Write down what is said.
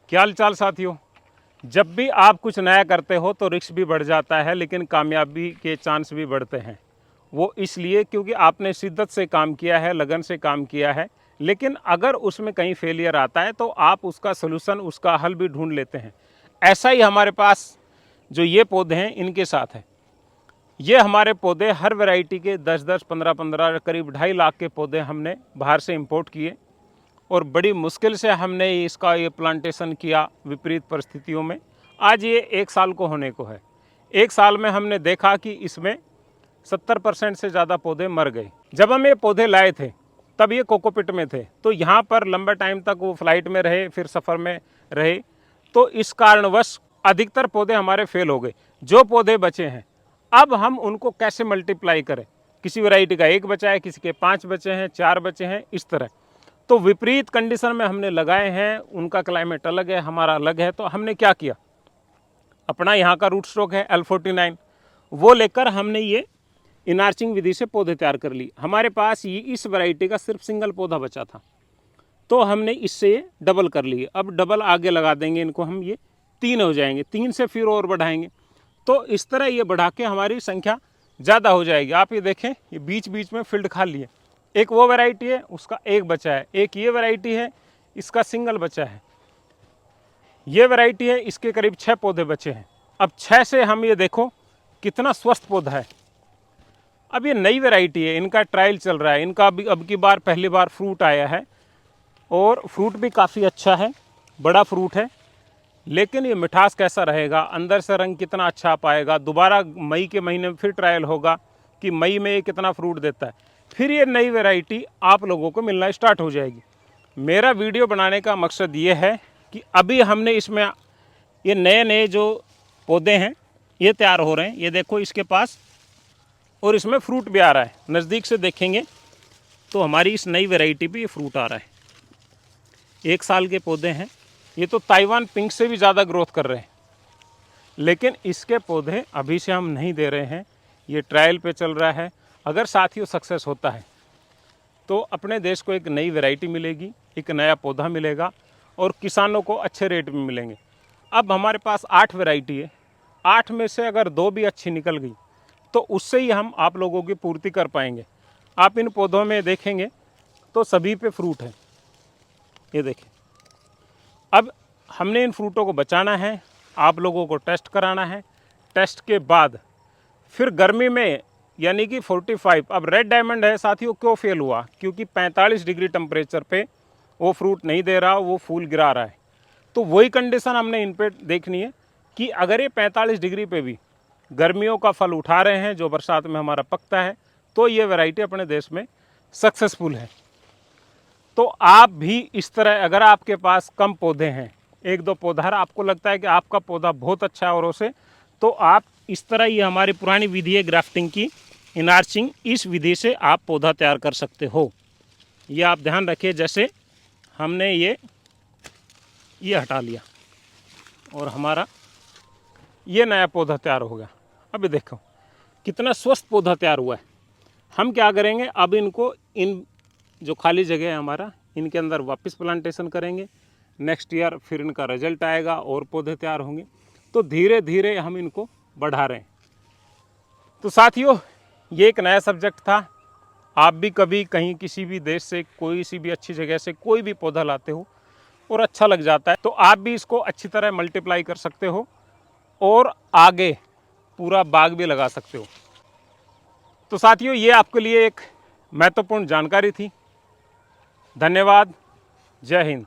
क्या हाल चाल साथियों। जब भी आप कुछ नया करते हो तो रिस्क भी बढ़ जाता है, लेकिन कामयाबी के चांस भी बढ़ते हैं। वो इसलिए क्योंकि आपने शिद्दत से काम किया है, लगन से काम किया है। लेकिन अगर उसमें कहीं फेलियर आता है तो आप उसका सलूशन, उसका हल भी ढूंढ लेते हैं। ऐसा ही हमारे पास जो ये पौधे हैं इनके साथ है। ये हमारे पौधे हर वैरायटी के 10-10, 15-15, करीब 2.5 लाख के पौधे हमने बाहर से इंपोर्ट किए और बड़ी मुश्किल से हमने इसका ये प्लांटेशन किया विपरीत परिस्थितियों में। आज ये 1 साल को होने को है। 1 साल में हमने देखा कि इसमें 70% से ज़्यादा पौधे मर गए। जब हम ये पौधे लाए थे तब ये कोकोपीट में थे, तो यहाँ पर लंबे टाइम तक वो फ्लाइट में रहे, फिर सफ़र में रहे, तो इस कारणवश अधिकतर पौधे हमारे फेल हो गए। जो पौधे बचे हैं अब हम उनको कैसे मल्टीप्लाई करें। किसी वैरायटी का 1 बचा है, किसी के 5 बचे हैं, 4 बचे हैं, इस तरह। तो विपरीत कंडीशन में हमने लगाए हैं, उनका क्लाइमेट अलग है, हमारा अलग है। तो हमने क्या किया, अपना यहाँ का रूट स्टॉक है L49, वो लेकर हमने ये इनार्चिंग विधि से पौधे तैयार कर ली। हमारे पास ये इस वैरायटी का सिर्फ सिंगल पौधा बचा था, तो हमने इससे ये डबल कर लिए। अब डबल आगे लगा देंगे इनको हम, ये 3 हो जाएंगे, 3 से फिर और बढ़ाएंगे। तो इस तरह ये बढ़ा के हमारी संख्या ज़्यादा हो जाएगी। आप ये देखें, ये बीच बीच में फील्ड खाली है। एक वो वैरायटी है, उसका 1 बचा है। एक ये वैरायटी है, इसका सिंगल बचा है। ये वैरायटी है, इसके करीब 6 पौधे बचे हैं। अब 6 से हम ये देखो कितना स्वस्थ पौधा है। अब ये नई वैरायटी है, इनका ट्रायल चल रहा है। इनका अब की बार पहली बार फ्रूट आया है और फ्रूट भी काफ़ी अच्छा है, बड़ा फ्रूट है। लेकिन ये मिठास कैसा रहेगा, अंदर से रंग कितना अच्छा पाएगा, दोबारा मई के महीने में फिर ट्रायल होगा कि मई में ये कितना फ्रूट देता है। फिर ये नई वैरायटी आप लोगों को मिलना स्टार्ट हो जाएगी। मेरा वीडियो बनाने का मकसद ये है कि अभी हमने इसमें ये नए नए जो पौधे हैं ये तैयार हो रहे हैं। ये देखो इसके पास, और इसमें फ्रूट भी आ रहा है। नज़दीक से देखेंगे तो हमारी इस नई वैरायटी पे ये फ्रूट आ रहा है। 1 साल के पौधे हैं। ये तो ताइवान पिंक से भी ज़्यादा ग्रोथ कर रहे हैं, लेकिन इसके पौधे अभी से हम नहीं दे रहे हैं, ये ट्रायल पे चल रहा है। अगर साथियों सक्सेस होता है तो अपने देश को एक नई वैरायटी मिलेगी, एक नया पौधा मिलेगा और किसानों को अच्छे रेट में मिलेंगे। अब हमारे पास 8 वैरायटी है, 8 में से अगर 2 भी अच्छी निकल गई तो उससे ही हम आप लोगों की पूर्ति कर पाएंगे। आप इन पौधों में देखेंगे तो सभी पे फ्रूट है, ये देखें। अब हमने इन फ्रूटों को बचाना है, आप लोगों को टेस्ट कराना है। टेस्ट के बाद फिर गर्मी में यानी कि 45, अब रेड डायमंड है साथियों, क्यों फेल हुआ, क्योंकि 45 डिग्री टेम्परेचर पे वो फ्रूट नहीं दे रहा, वो फूल गिरा रहा है। तो वही कंडीशन हमने इन पे देखनी है कि अगर ये 45 डिग्री पे भी गर्मियों का फल उठा रहे हैं जो बरसात में हमारा पकता है, तो ये वैरायटी अपने देश में सक्सेसफुल है। तो आप भी इस तरह, अगर आपके पास कम पौधे हैं, 1-2 पौधा, आपको लगता है कि आपका पौधा बहुत अच्छा है औरों से, तो आप इस तरह, ये हमारी पुरानी विधि है ग्राफ्टिंग की, इनार्चिंग, इस विधि से आप पौधा तैयार कर सकते हो। ये आप ध्यान रखिए। जैसे हमने ये हटा लिया और हमारा ये नया पौधा तैयार हो गया। अभी देखो कितना स्वस्थ पौधा तैयार हुआ है। हम क्या करेंगे, अब इनको, इन जो खाली जगह है हमारा, इनके अंदर वापस प्लांटेशन करेंगे। नेक्स्ट ईयर फिर इनका रिजल्ट आएगा और पौधे तैयार होंगे। तो धीरे धीरे हम इनको बढ़ा रहे हैं। तो साथियों, ये एक नया सब्जेक्ट था। आप भी कभी कहीं किसी भी देश से, कोई सी भी अच्छी जगह से कोई भी पौधा लाते हो और अच्छा लग जाता है, तो आप भी इसको अच्छी तरह मल्टीप्लाई कर सकते हो और आगे पूरा बाग भी लगा सकते हो। तो साथियों, ये आपके लिए एक महत्वपूर्ण जानकारी थी। धन्यवाद। जय हिंद।